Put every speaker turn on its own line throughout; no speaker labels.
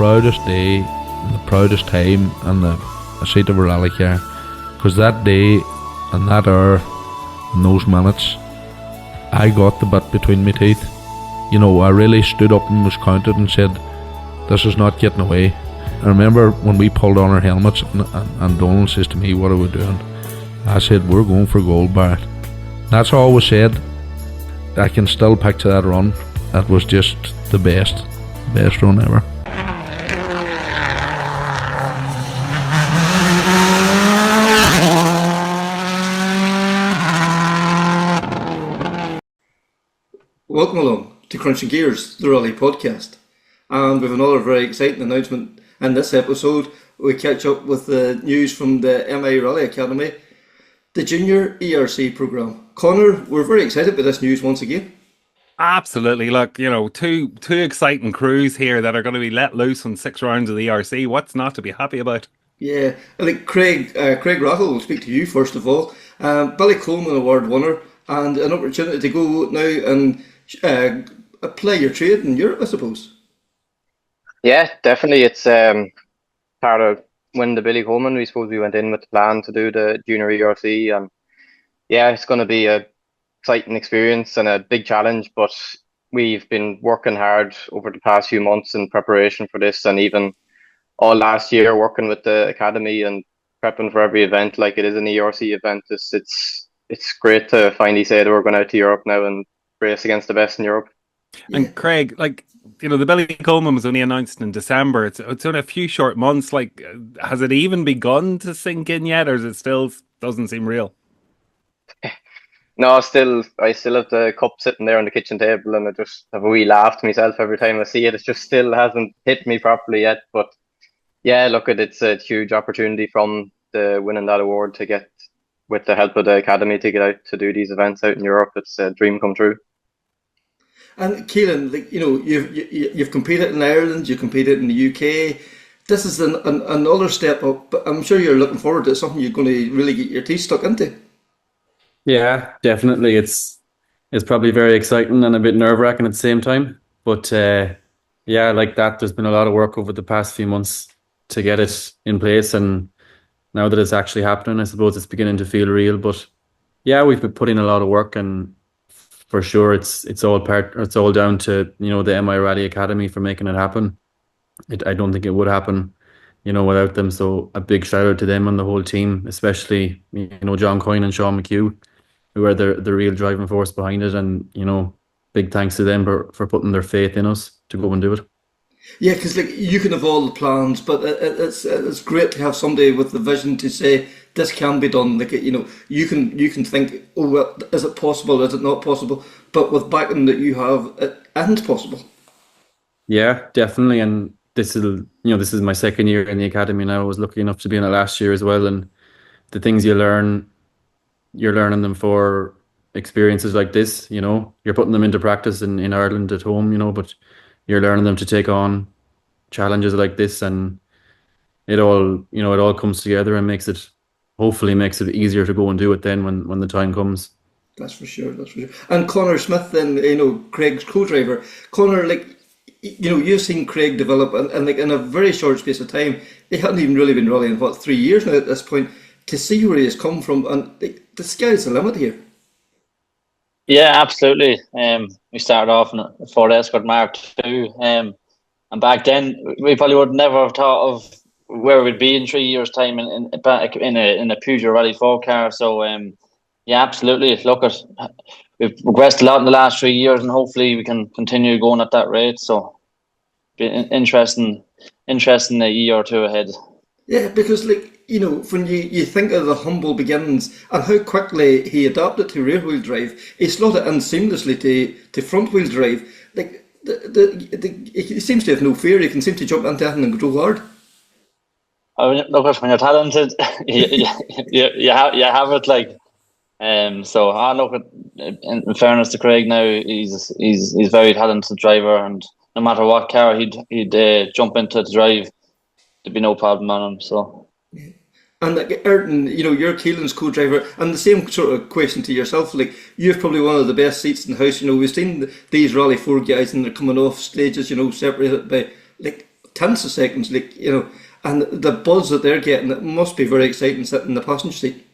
proudest day, and the proudest time in the seat of a rally car, because that day and that hour and those minutes, I got the bit between my teeth. You know, I really stood up and was counted and said, this is not getting away. I remember when we pulled on our helmets and Donald says to me, what are we doing? I said, we're going for gold, Barrett. That's all was said. I can still picture that run. That was just the best run ever.
Welcome along to Crunching Gears, the Rally podcast. And we have another very exciting announcement in this episode. We catch up with the news from the MI Rally Academy, the Junior ERC programme. Conor, we're very excited about this news once again.
Absolutely. Look, you know, two exciting crews here that are going to be let loose on 6 rounds of the ERC. What's not to be happy about?
Yeah, I think Craig Rahill will speak to you first of all. Billy Coleman Award winner, and an opportunity to go now and play your trade in Europe, I suppose.
Yeah, definitely. It's part of winning the Billy Coleman. We suppose we went in with the plan to do the Junior ERC, and yeah, it's going to be a exciting experience and a big challenge. But we've been working hard over the past few months in preparation for this, and even all last year working with the academy and prepping for every event like it is an ERC event. It's great to finally say that we're going out to Europe now and race against the best in Europe.
And Craig, like, you know, the Billy Coleman was only announced in December. It's only a few short months. Like, has it even begun to sink in yet, or is it still doesn't seem real?
No, I still have the cup sitting there on the kitchen table, and I just have a wee laugh to myself every time I see it. It just still hasn't hit me properly yet. But yeah, look, it's a huge opportunity from the winning that award to get, with the help of the academy, to get out to do these events out in Europe. It's a dream come true.
And Keelan, like, you know, you've competed in Ireland, you competed in the UK. This is another step up, but I'm sure you're looking forward to something you're going to really get your teeth stuck into.
Yeah, definitely. It's probably very exciting and a bit nerve-wracking at the same time. But yeah, like that, there's been a lot of work over the past few months to get it in place, and now that it's actually happening, I suppose it's beginning to feel real. But yeah, we've been putting a lot of work, and for sure, it's all down to, you know, the MI Rally Academy for making it happen. I don't think it would happen, you know, without them. So a big shout out to them and the whole team, especially, you know, John Coyne and Sean McHugh, who are the real driving force behind it. And, you know, big thanks to them for putting their faith in us to go and do it.
Yeah, because like, you can have all the plans, but it's great to have somebody with the vision to say this can be done. Like, you know, you can think, oh well, is it possible? Is it not possible? But with backing that you have, it isn't possible.
Yeah, definitely. And this is my second year in the academy now. I was lucky enough to be in it last year as well. And the things you learn, you're learning them for experiences like this. You know, you're putting them into practice in Ireland at home, you know, but you're learning them to take on challenges like this, and it all comes together and hopefully makes it easier to go and do it then when the time comes.
That's for sure. And Conor Smith, then, you know, Craig's co-driver. Conor, like, you know, you've seen Craig develop, and like in a very short space of time, he hadn't even really been rallying 3 years now at this point. To see where he has come from, and like, the sky's the limit here.
Yeah, absolutely. We started off in a Ford Escort Mark II, and back then we probably would never have thought of where we'd be in 3 years' time in a Peugeot Rally4 car. So yeah, absolutely. Look, we've progressed a lot in the last 3 years, and hopefully we can continue going at that rate. So, be interesting a year or two ahead.
Yeah, because like, you know, when you think of the humble beginnings and how quickly he adapted to rear wheel drive, he slotted in seamlessly to front wheel drive. Like he seems to have no fear. He can seem to jump into anything and go hard.
Look, when you're talented, you have it. Like, so I look at, in fairness to Craig, now he's very talented driver, and no matter what car he'd jump into to drive, there'd be no problem on him. So.
And like Ayrton, you know, you're Keelan's co-driver, and the same sort of question to yourself. Like, you've probably one of the best seats in the house. You know, we've seen these Rally4 guys, and they're coming off stages, you know, separated by like tenths of seconds, and the buzz that they're getting, it must be very exciting sitting in the passenger seat.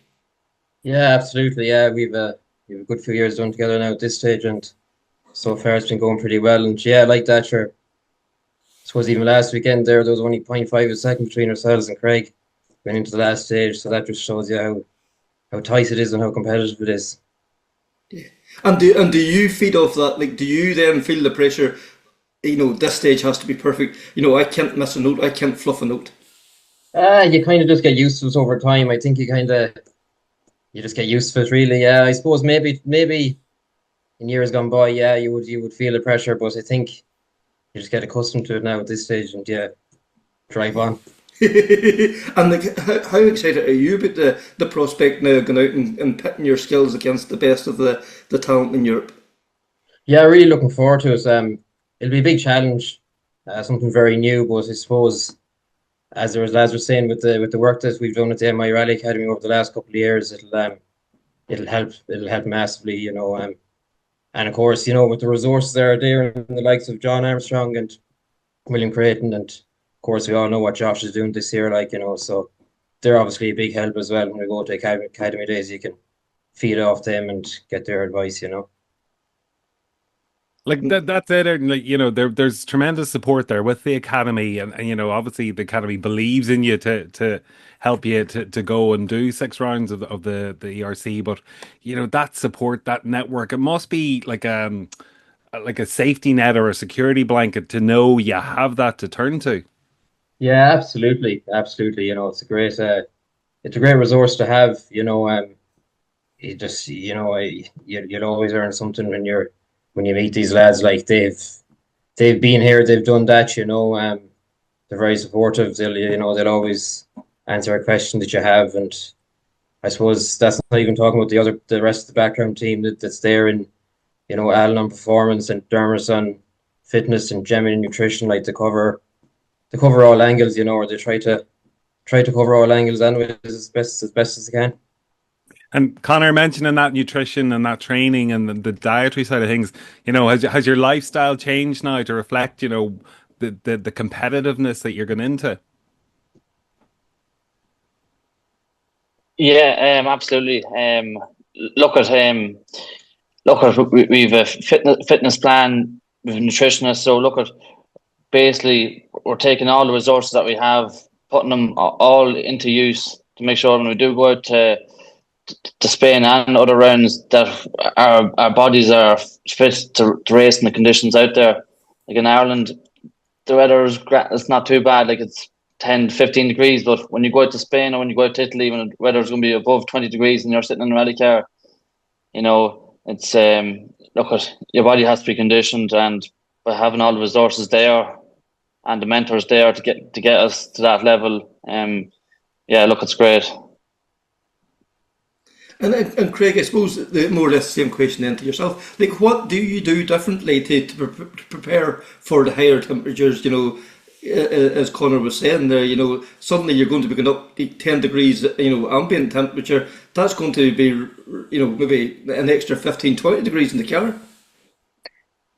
Yeah, absolutely. Yeah, we've a good few years done together now at this stage, and so far it's been going pretty well. And yeah, like that, sure. I suppose even last weekend there was only 0.5 of a second between ourselves and Craig going into the last stage, so that just shows you how tight it is and how competitive it is.
Yeah. And do you feed off that? Like, do you then feel the pressure? This stage has to be perfect. I can't miss a note. I can't fluff a note.
You kind of just get used to it over time. I think you just get used to it, really. Yeah, I suppose maybe in years gone by, yeah, you would feel the pressure, but I think you just get accustomed to it now at this stage, and yeah, drive on.
And how excited are you about the prospect now of going out and pitting your skills against the best of the talent in Europe?
Yeah, really looking forward to it. It'll be a big challenge, something very new, but I suppose as the lads were saying with the work that we've done at the MI Rally Academy over the last couple of years, it'll help massively, and of course, with the resources that are there and the likes of John Armstrong and William Creighton, and of course we all know what Josh is doing this year, so they're obviously a big help as well. When we go to academy days, you can feed off them and get their advice,
Like that's it, and there's tremendous support there with the academy, and obviously the academy believes in you to help you to go and do 6 rounds of the ERC. But that support, that network, it must be like a safety net or a security blanket to know you have that to turn to.
Yeah, absolutely. It's a great resource to have. You just you'll always learn something when you meet these lads. Like they've been here, they've done that. They're very supportive. They'll always answer a question that you have, and I suppose that's not even talking about the rest of the background team that's there, and Alan on performance and Dermot on fitness and Jemmy on nutrition, like to cover all angles, or they try to cover all angles anyways as best as they can.
And Conor, mentioning that nutrition and that training and the dietary side of things, has your lifestyle changed now to reflect, the competitiveness that you're going into?
Yeah, absolutely. Look at we've a fitness plan, we've a nutritionist. So look at, basically we're taking all the resources that we have, putting them all into use to make sure when we do go out to Spain and other rounds that our bodies are fit to race in the conditions out there. Like in Ireland, the weather it's not too bad. Like it's 10, 15 degrees, but when you go out to Spain or when you go out to Italy, when the weather's going to be above 20 degrees and you're sitting in a rally car, it's look at, your body has to be conditioned, and by having all the resources there and the mentors there to get us to that level, it's great.
And Craig, I suppose more or less the same question then to yourself. Like, what do you do differently to prepare for the higher temperatures? As Conor was saying there, suddenly you're going to be going up 10 degrees, ambient temperature. That's going to be, maybe an extra 15, 20 degrees in the car.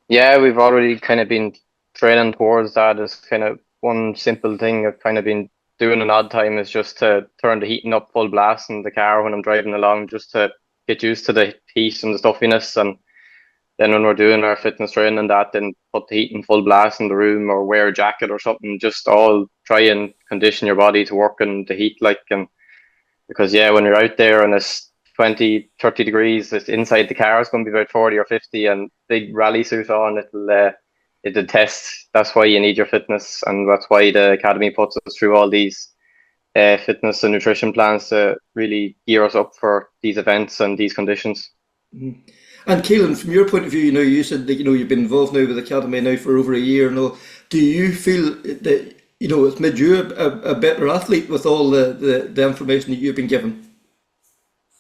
Yeah, we've already kind of been training towards that. As kind of one simple thing I've kind of been doing an odd time is just to turn the heating up full blast in the car when I'm driving along, just to get used to the heat and the stuffiness. And then when we're doing our fitness training and that, then put the heating full blast in the room or wear a jacket or something. Just all try and condition your body to work in the heat, and because when you're out there and it's 20, 30 degrees, it's inside the car, it's going to be about 40 or 50, and big rally suit on, it'll test. That's why you need your fitness, and that's why the academy puts us through all these fitness and nutrition plans to really gear us up for these events and these conditions.
Mm-hmm. And Keelan, from your point of view, you said that you've been involved now with the academy now for over a year. Do you feel that it's made you a better athlete with all the information that you've been given?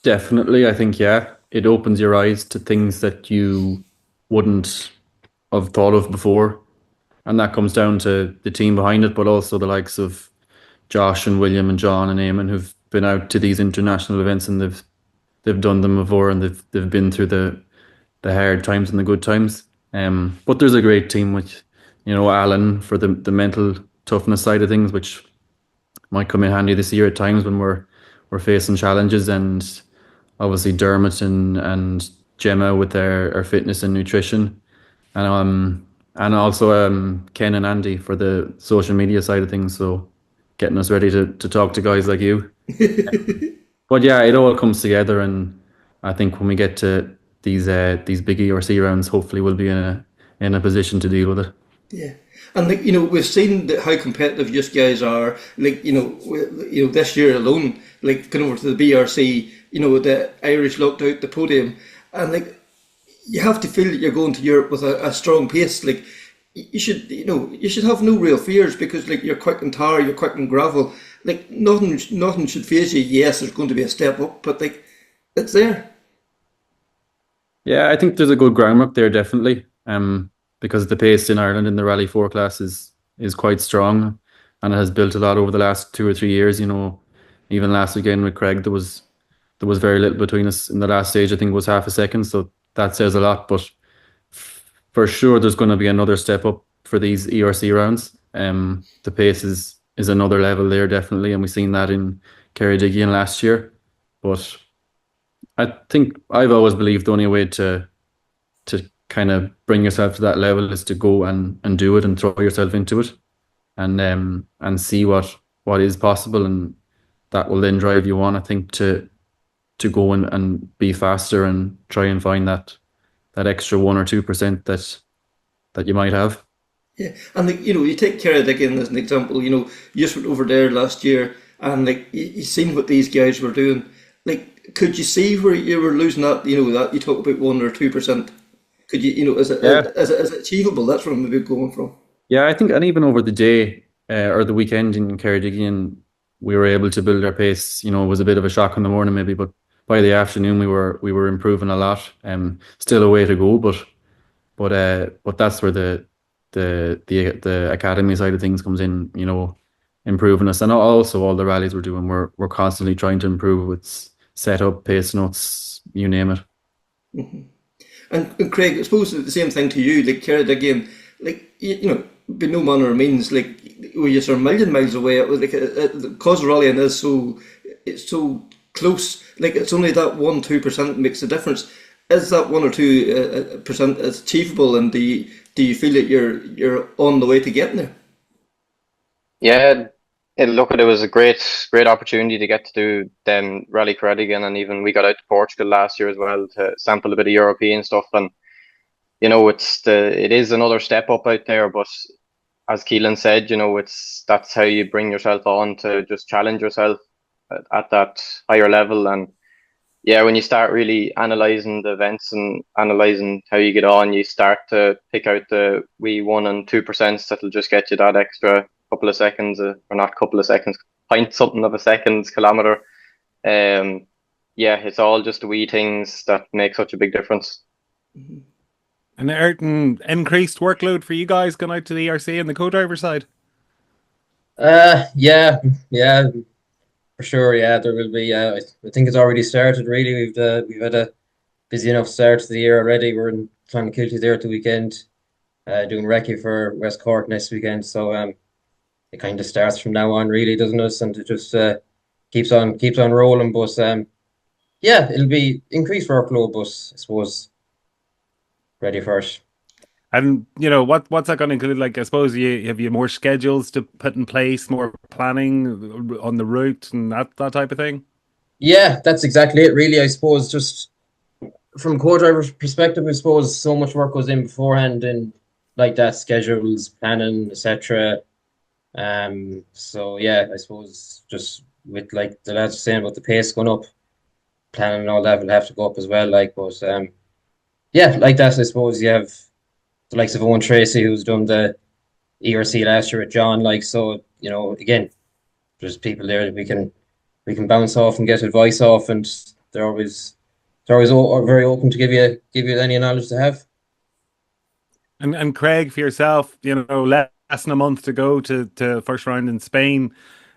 Definitely, I think it opens your eyes to things that you wouldn't have thought of before, and that comes down to the team behind it, but also the likes of Josh and William and John and Eamon, who've been out to these international events and they've done them before, and they've been through the hard times and the good times. But there's a great team with Alan for the mental toughness side of things, which might come in handy this year at times when we're facing challenges. And obviously Dermot and Gemma with their fitness and nutrition, and also Ken and Andy for the social media side of things. So getting us ready to talk to guys like you. But yeah, it all comes together, and I think when we get to these big ERC rounds, hopefully we'll be in a position to deal with it.
Yeah, and like we've seen how competitive you guys are. Like this year alone, like going over to the BRC, the Irish locked out the podium, and like you have to feel that you're going to Europe with a strong pace. Like you should have no real fears, because like you're quick in tar, you're quick in gravel. Like nothing should faze you. Yes, there's going to be a step up, but like it's there.
Yeah, I think there's a good groundwork there, definitely. Because the pace in Ireland in the Rally4 class is quite strong, and it has built a lot over the last 2 or 3 years. Even last weekend with Craig, there was very little between us in the last stage. I think it was half a second, so that says a lot. But for sure, there's going to be another step up for these ERC rounds. The pace is another level there, definitely, and we've seen that in Kerry last year. But I think I've always believed the only way to kind of bring yourself to that level is to go and do it and throw yourself into it, and see what is possible, and that will then drive you on, I think, to go and be faster and try and find that extra 1 or 2% that you might have.
Yeah, and like you take Kerry as an example. You just went over there last year, and like you seen what these guys were doing. Like, could you see where you were losing that? That you talk about 1 or 2%. Could you, is it achievable? That's where I'm maybe going from.
Yeah, I think, and even over the day or the weekend in Kerry, we were able to build our pace. It was a bit of a shock in the morning maybe, but by the afternoon we were improving a lot. Still a way to go, but that's where the academy side of things comes in. Improving us, and also all the rallies we're doing, we're constantly trying to improve with setup, pace notes, you name it.
Mm-hmm. And Craig, I suppose the same thing to you, like Kerry again, like by no manner of means, like we are a million miles away. It was like because rallying is so close. Like it's only that 1-2% makes a difference. Is that 1 or 2% achievable, and do you feel that you're on the way to getting there?
Yeah, it was a great opportunity to get to do them Rally again, and even we got out to Portugal last year as well to sample a bit of European stuff. And it is another step up out there, but as Keelan said, that's how you bring yourself on to just challenge yourself at that higher level. And yeah, when you start really analysing the events and analysing how you get on, you start to pick out the wee 1 and 2% that'll just get you that extra couple of seconds, or not couple of seconds, point something of a second, kilometre. Yeah, it's all just the wee things that make such a big difference.
Mm-hmm.
And Ayrton, increased workload for you guys going out to the ERC and the co-driver side?
Yeah, for sure. Yeah, there will be. I think it's already started. Really, we've had a busy enough start to the year already. We're in Clonakilty there at the weekend, doing recce for West Cork next weekend. So it kind of starts from now on, really, doesn't it? And it just keeps on rolling. But yeah, it'll be increased workload, but I suppose ready for it.
And what's that going to include? Like, I suppose you have more schedules to put in place, more planning on the route and that type of thing.
Yeah, that's exactly it. Really, I suppose just from co-driver's perspective, I suppose so much work goes in beforehand, and like that, schedules, planning, etc. So yeah, I suppose just with like the lads were saying about the pace going up, planning and all that will have to go up as well. Like, but yeah, like that, I suppose you have the likes of Owen Tracy, who's done the ERC last year with John. Like, so again, there's people there that we can bounce off and get advice off, and they're always very open to give you any knowledge to have.
And Craig, for yourself, less than a month to go to first round in Spain.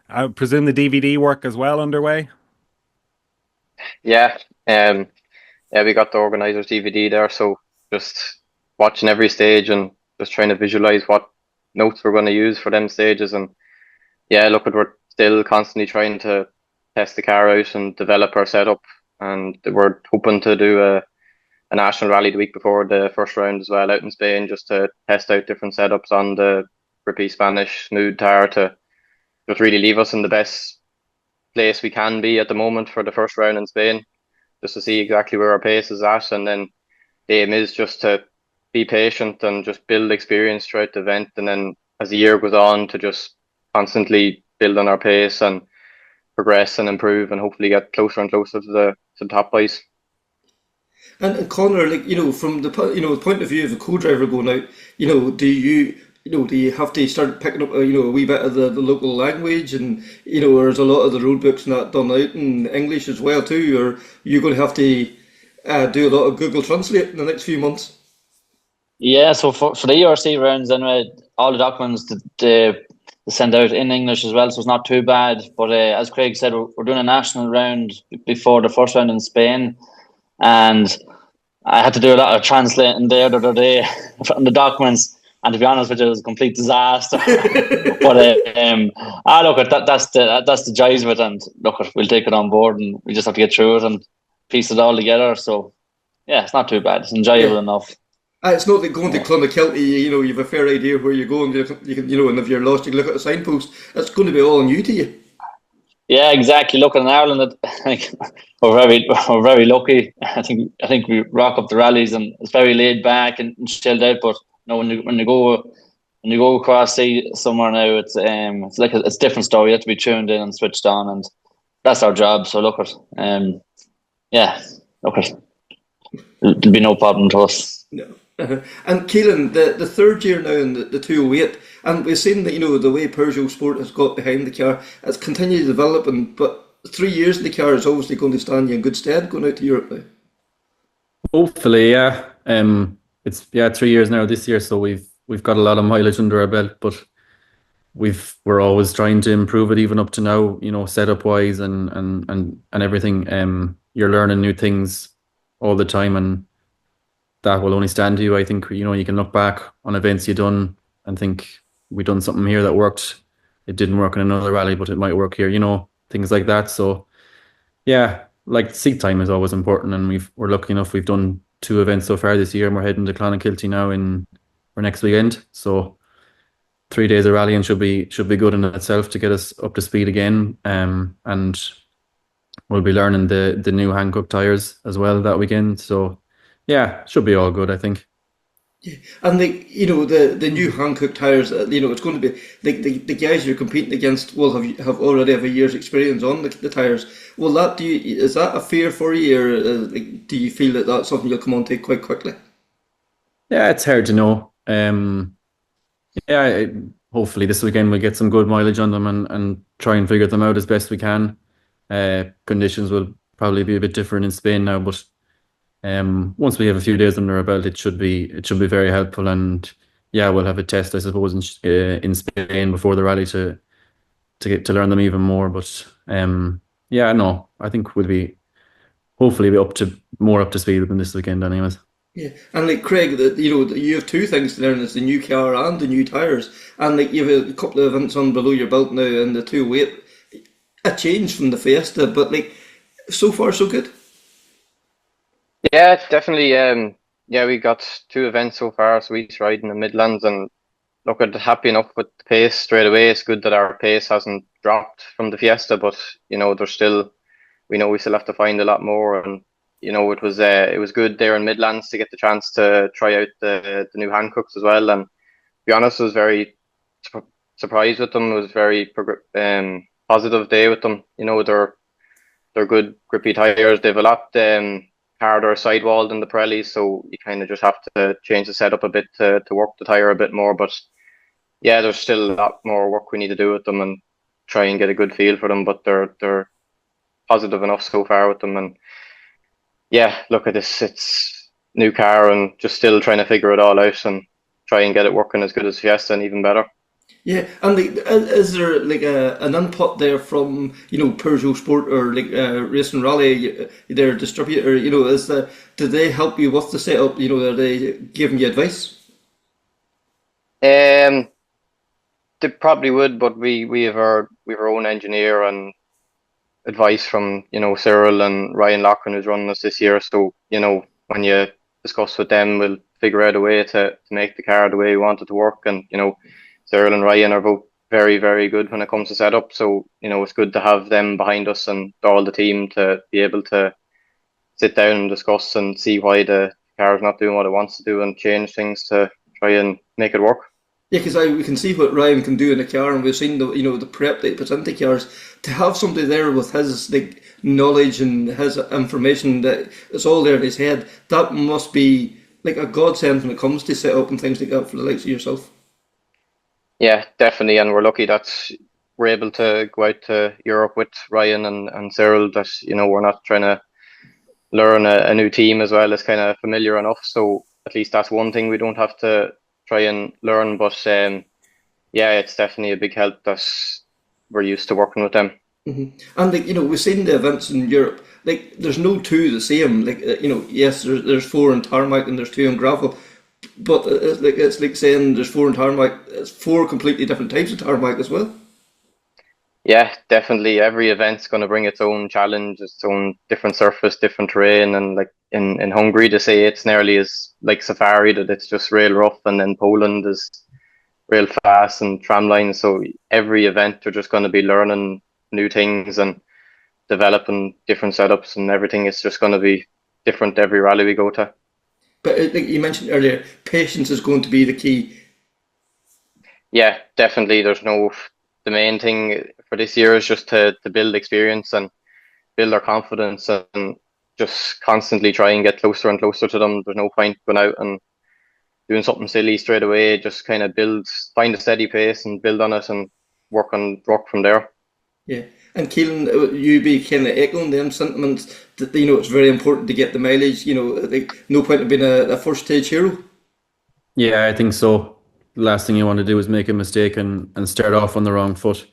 I presume the DVD work as well underway.
Yeah, we got the organisers DVD there, so just watching every stage and just trying to visualize what notes we're going to use for them stages. And yeah, look, we're still constantly trying to test the car out and develop our setup. And we're hoping to do a national rally the week before the first round as well out in Spain, just to test out different setups on the grippy Spanish smooth tire to just really leave us in the best place we can be at the moment for the first round in Spain, just to see exactly where our pace is at. And then the aim is just to be patient and just build experience throughout the event, and then as the year goes on to just constantly build on our pace and progress and improve, and hopefully get closer and closer to the top boys.
And Conor, like, from the point of view of a co-driver going out, do you have to start picking up a wee bit of the local language, and there's a lot of the road books not done out in English as well too, or you're going to have to do a lot of Google Translate in the next few months?
Yeah, so for the ERC rounds, anyway, all the documents that they send out in English as well, so it's not too bad. But as Craig said, we're doing a national round before the first round in Spain, and I had to do a lot of translating there the other day on the documents, and to be honest with you, it was a complete disaster. But look, that's the joys of it, and look, we'll take it on board, and we just have to get through it and piece it all together. So yeah, it's not too bad. It's enjoyable enough.
It's not like going to Clonakilty, you have a fair idea where you're going. You can, and if you're lost, you can look at a signpost. It's going to be all new to you.
Yeah, exactly. Look, in Ireland, we're very lucky. I think we rock up the rallies, and it's very laid back and chilled out. But when you go across sea somewhere now, it's like it's a different story. You have to be tuned in and switched on, and that's our job. So look, it'll be no problem to us.
No. And Keelan, the third year now in the 208, and we've seen that the way Peugeot Sport has got behind the car, it's continued to develop, but 3 years in the car is obviously going to stand you in good stead going out to Europe now.
Hopefully, yeah. It's 3 years now this year, so we've got a lot of mileage under our belt, but we're always trying to improve it even up to now, setup wise and everything. You're learning new things all the time, and that will only stand to you. I think you can look back on events you've done and think, we done something here that worked. It didn't work in another rally, but it might work here. Things like that. So yeah, like seat time is always important, and we're lucky enough we've done 2 events so far this year, and we're heading to Clonakilty now for next weekend. So 3 days of rallying should be good in itself to get us up to speed again. And we'll be learning the new Hankook tires as well that weekend. So yeah, should be all good, I think.
Yeah, and the new Hankook tires, it's going to be the guys you're competing against will have already have a year's experience on the tires. Will is that a fear for you, or do you feel that that's something you'll come on to quite quickly?
Yeah, it's hard to know. Hopefully this weekend we'll get some good mileage on them and try and figure them out as best we can. Conditions will probably be a bit different in Spain now, but once we have a few days under our belt, it should be very helpful. And yeah, we'll have a test, I suppose, in Spain before the rally to get to learn them even more. But I think we'll be hopefully more up to speed than this weekend, anyways.
Yeah, and Craig, you have 2 things to learn: it's the new car and the new tires. And you have a couple of events on below your belt now in the 208. A change from the Fiesta, but so far so good.
Yeah, definitely. We got 2 events so far, so each ride in the Midlands, and look, I'm happy enough with the pace straight away. It's good that our pace hasn't dropped from the Fiesta, but there's still, we still have to find a lot more, and it was good there in Midlands to get the chance to try out the new Hankooks as well. And to be honest, I was very surprised with them. It was very positive day with them. They're good grippy tires. They've a lot harder sidewall than the Pirellis, so you kind of just have to change the setup a bit to work the tire a bit more. But yeah, there's still a lot more work we need to do with them and try and get a good feel for them. But they're positive enough so far with them. And yeah, look at this. It's new car and just still trying to figure it all out and try and get it working as good as Fiesta and even better.
Yeah, and is there an input there from Peugeot Sport or Racing Rally, their distributor? Do they help you with the setup? Are they giving you advice?
they probably would, but we have our own engineer and advice from Cyril and Ryan Loughlin, who's running us this year. So when you discuss with them, we'll figure out a way to make the car the way we want it to work. And Cyril and Ryan are both very, very good when it comes to setup. So it's good to have them behind us and all the team to be able to sit down and discuss and see why the car is not doing what it wants to do and change things to try and make it work.
Yeah, because we can see what Ryan can do in a car, and we've seen the prep that he puts into cars. To have somebody there with his knowledge and his information that it's all there in his head, that must be like a godsend when it comes to set up and things like that for the likes of yourself.
Yeah, definitely, and we're lucky that we're able to go out to Europe with Ryan and Cyril. That we're not trying to learn a new team as well. It's kind of familiar enough, so at least that's one thing we don't have to try and learn. But yeah, it's definitely a big help that we're used to working with them.
Mm-hmm. And we've seen the events in Europe. There's no two the same. Yes, there's 4 in tarmac and there's 2 in gravel, but it's like saying there's 4 in tarmac. It's 4 completely different types of tarmac as well.
Yeah, definitely. Every event's going to bring its own challenge, its own different surface, different terrain. And like in Hungary, to say it's nearly as like Safari, that it's just real rough, and then Poland is real fast and tram lines. So every event, they're just going to be learning new things and developing different setups and everything. It's just going to be different every rally we go to.
But like you mentioned earlier, patience is going to be the key.
Yeah, definitely. The main thing for this year is just to build experience and build our confidence and just constantly try and get closer and closer to them. There's no point going out and doing something silly straight away. Just kind of find a steady pace and build on it and work from there. Yeah.
And Keelan, you be kind of echoing them sentiments that it's very important to get the mileage. No point in being a first stage hero.
Yeah, I think so. The last thing you want to do is make a mistake and start off on the wrong foot,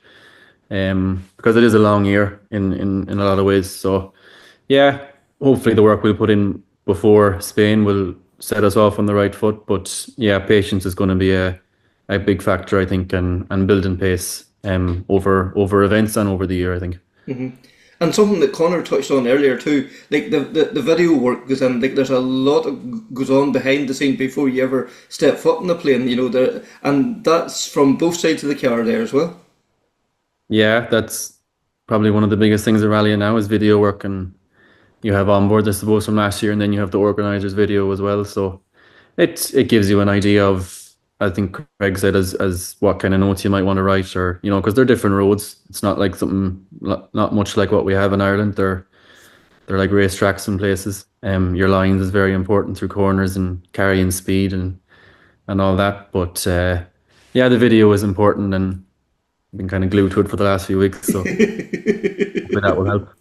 because it is a long year in a lot of ways. So yeah, hopefully the work we'll put in before Spain will set us off on the right foot. But yeah, patience is going to be a big factor, I think, and building pace over events and over the year, I think.
Mm-hmm. And something that Conor touched on earlier too, like the video work goes in. Like there's a lot that goes on behind the scenes before you ever step foot in the plane. And that's from both sides of the car there as well.
Yeah, that's probably one of the biggest things at rallying now is video work, and you have onboard, I suppose, from last year, and then you have the organisers' video as well. So it gives you an idea of, I think Craig said, as what kind of notes you might want to write, or because they're different roads. It's not like not much like what we have in Ireland. They're like racetracks and places. Your lines is very important through corners and carrying speed and all that. But yeah, the video is important, and I've been kind of glued to it for the last few weeks, so hopefully that will help.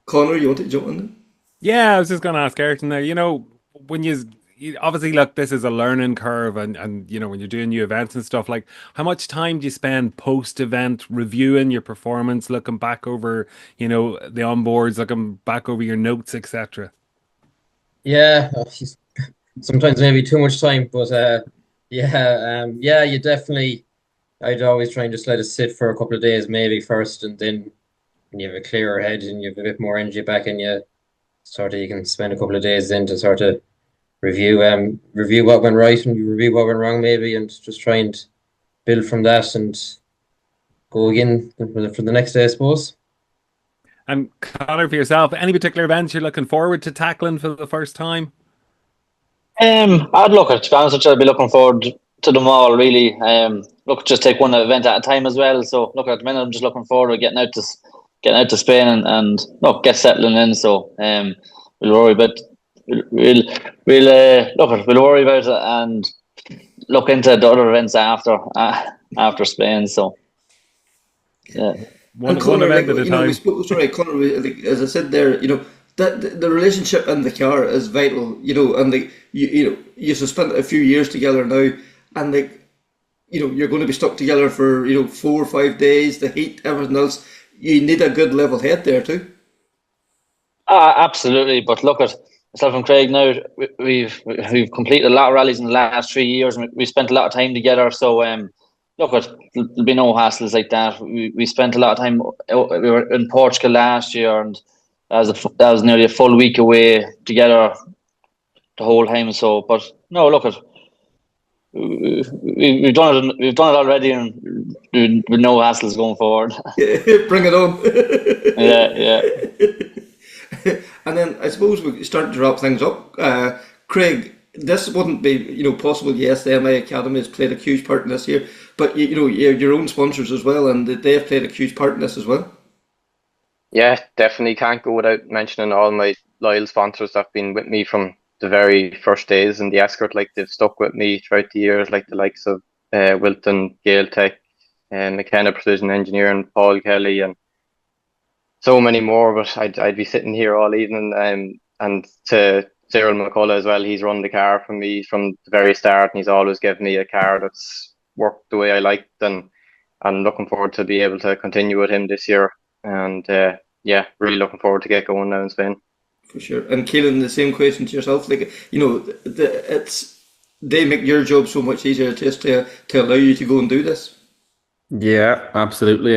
Conor, you want to jump in?
Yeah, I was just going to ask Ayrton there. When you obviously, look, this is a learning curve, and when you're doing new events and stuff, like how much time do you spend post-event reviewing your performance, looking back over the onboards, looking back over your notes, etc.?
Yeah, sometimes maybe too much time, but yeah, you definitely, I'd always try and just let it sit for a couple of days maybe first, and then when you have a clearer head and you have a bit more energy back in you, you can spend a couple of days then to sort of review what went right and review what went wrong maybe, and just try and build from that and go again for the next day, I suppose.
And Conor, for yourself, any particular events you're looking forward to tackling for the first time?
I'd look at, to be honest with you, I'd be looking forward to them all really. Just take one event at a time as well. So look, at the minute I'm just looking forward to getting out to Spain and get settling in. So we'll worry about we'll worry about it and look into the other events after Spain. So yeah,
one event at a time.
Conor, as I said there, that the relationship in the car is vital. And you spent a few years together now, and you're going to be stuck together for 4 or 5 days. The heat, everything else. You need a good level head there too.
Absolutely, but look at myself and Craig now. We've completed a lot of rallies in the last 3 years, and we spent a lot of time together. So look, there'll be no hassles like that. We spent a lot of time. We were in Portugal last year, and that was nearly a full week away together the whole time. So, but no, look, we've done it. We've done it already, and with no hassles going forward.
Bring it on.
Yeah.
And then I suppose we start to wrap things up. Craig, this wouldn't be possible. Yes, the MA Academy has played a huge part in this year, but your own sponsors as well, and they've played a huge part in this as well.
Yeah, definitely can't go without mentioning all my loyal sponsors that have been with me from the very first days in the escort. Like, they've stuck with me throughout the years, like the likes of Wilton, Gale Tech, McKenna Precision Engineering, Paul Kelly, and so many more. But I'd be sitting here all evening. And to Cyril McCullough as well, he's run the car for me from the very start, and he's always given me a car that's worked the way I liked, and I'm looking forward to be able to continue with him this year. And yeah, really looking forward to get going now in Spain.
For sure. And Keelan, the same question to yourself. Like, they make your job so much easier just to allow you to go and do this.
Yeah, absolutely.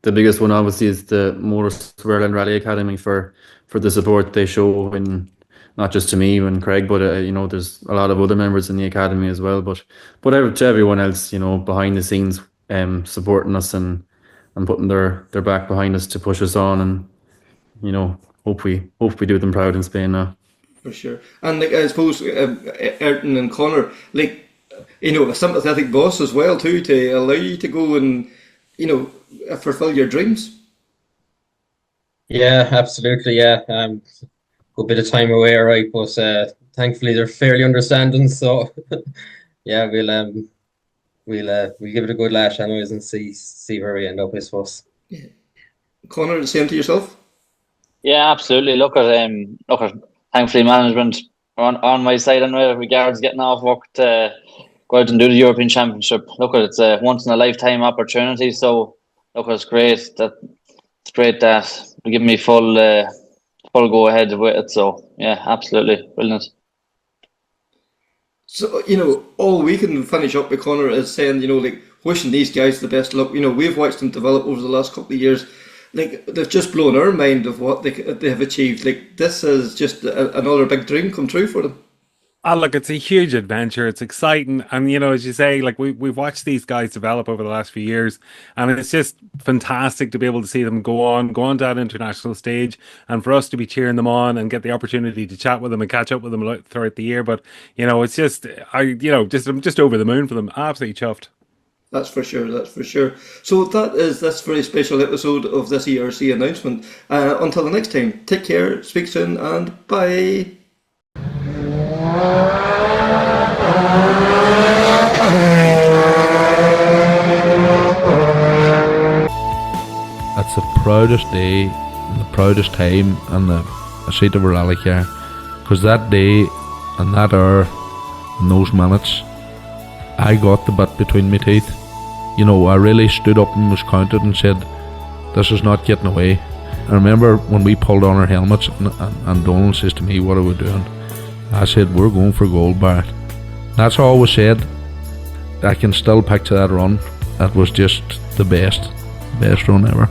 The biggest one obviously is the Motorsport Rally Academy for the support they show, in not just to me and Craig, but there's a lot of other members in the academy as well. But to everyone else, behind the scenes, supporting us and putting their back behind us to push us on, and hope we do them proud in Spain now.
For sure. And I suppose Ayrton and Conor, a sympathetic boss as well too, to allow you to go and fulfill your dreams.
Yeah, absolutely. Yeah, good bit of time away, right? But thankfully they're fairly understanding. So yeah, we'll give it a good lash anyways and see where we end up, I suppose.
Yeah. Conor, the same to yourself?
Yeah, absolutely. Look at thankfully management are on my side anyway, regards getting off work to go out and do the European Championship. Look, it's a once in a lifetime opportunity. So look, it's great that they give me full go ahead with it. So yeah, absolutely brilliant.
So all we can finish up with Conor is saying wishing these guys the best luck. We've watched them develop over the last couple of years. They've just blown our mind of what they have achieved. This is just another big dream come true for them.
Oh, look, it's a huge adventure. It's exciting. And, as you say, we've watched these guys develop over the last few years, and it's just fantastic to be able to see them go on to that international stage, and for us to be cheering them on and get the opportunity to chat with them and catch up with them throughout the year. But, it's just, I'm just over the moon for them. Absolutely chuffed.
That's for sure. So that is this very special episode of this ERC announcement. Until the next time, take care, speak soon, and bye.
That's the proudest day and the proudest time in the seat of a rally car, because that day and that hour and those minutes, I got the bit between my teeth. I really stood up and was counted and said, this is not getting away. I remember when we pulled on our helmets and Donald says to me, what are we doing? I said, we're going for gold, Barrett. That's all was said. I can still picture that run. That was just the best run ever.